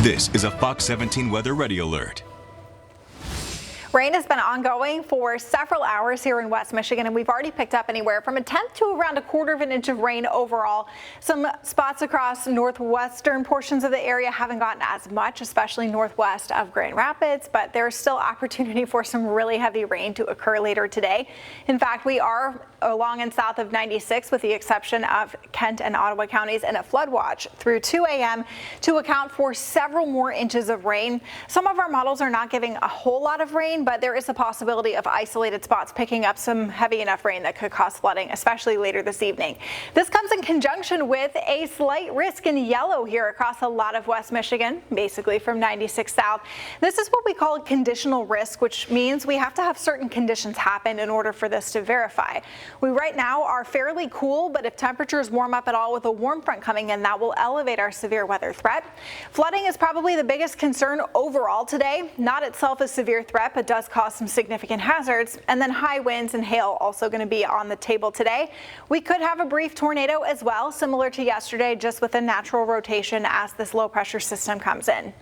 This is a Fox 17 Weather Ready Alert. Rain has been ongoing for several hours here in West Michigan, and we've already picked up anywhere from 1/10 to around 1/4 of an inch of rain overall. Some spots across northwestern portions of the area haven't gotten as much, especially northwest of Grand Rapids, but there's still opportunity for some really heavy rain to occur later today. In fact, we are along and south of 96 with the exception of Kent and Ottawa counties in a flood watch through 2 a.m. to account for several more inches of rain. Some of our models are not giving a whole lot of rain, but there is a possibility of isolated spots picking up some heavy enough rain that could cause flooding, especially later this evening. This comes in conjunction with a slight risk in yellow here across a lot of West Michigan, basically from 96 south. This is what we call a conditional risk, which means we have to have certain conditions happen in order for this to verify. We right now are fairly cool, but if temperatures warm up at all with a warm front coming in, that will elevate our severe weather threat. Flooding is probably the biggest concern overall today. Not itself a severe threat, but does cause some significant hazards. And then high winds and hail also going to be on the table today. We could have a brief tornado as well, similar to yesterday, just with a natural rotation as this low pressure system comes in.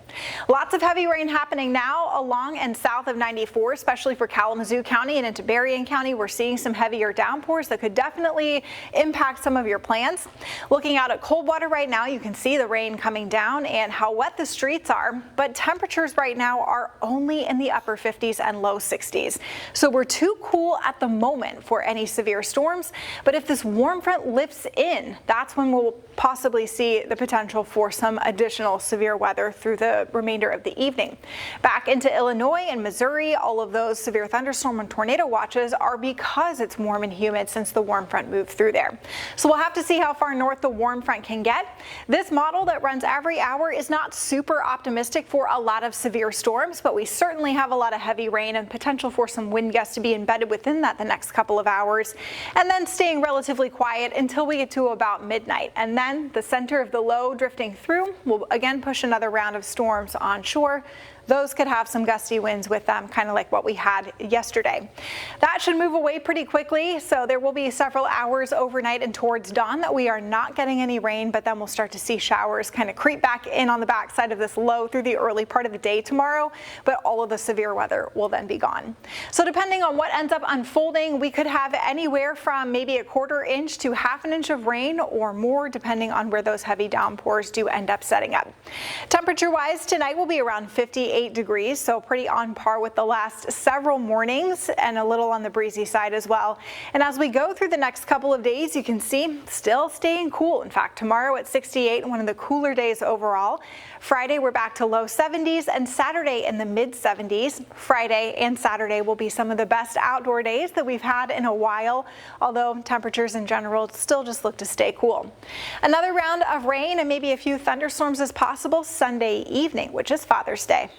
Lots of heavy rain happening now along and south of 94, especially for Kalamazoo County and into Berrien County. We're seeing some heavier downpours that could definitely impact some of your plans. Looking out at Coldwater right now, you can see the rain coming down and how wet the streets are, but temperatures right now are only in the upper 50s and low 60s. So we're too cool at the moment for any severe storms, but if this warm front lifts in, that's when we'll possibly see the potential for some additional severe weather through the remainder of the evening. Back into Illinois and Missouri, all of those severe thunderstorm and tornado watches are because it's warm and humid since the warm front moved through there. So we'll have to see how far north the warm front can get. This model that runs every hour is not super optimistic for a lot of severe storms, but we certainly have a lot of heavy rain and potential for some wind gusts to be embedded within that the next couple of hours, and then staying relatively quiet until we get to about midnight. And then the center of the low drifting through will again push another round of storms onshore. Those could have some gusty winds with them, kind of like what we had yesterday. That should move away pretty quickly, so there will be several hours overnight and towards dawn that we are not getting any rain, but then we'll start to see showers kind of creep back in on the backside of this low through the early part of the day tomorrow, but all of the severe weather will then be gone. So depending on what ends up unfolding, we could have anywhere from maybe 1/4 inch to 1/2 inch of rain or more, depending on where those heavy downpours do end up setting up. Temperature-wise, tonight will be around 58 degrees, so pretty on par with the last several mornings and a little on the breezy side as well. And as we go through the next couple of days, you can see still staying cool. In fact, tomorrow at 68, one of the cooler days overall. Friday, we're back to low 70s, and Saturday in the mid 70s. Friday and Saturday will be some of the best outdoor days that we've had in a while, although temperatures in general still just look to stay cool. Another round of rain and maybe a few thunderstorms is possible Sunday evening, which is Father's Day.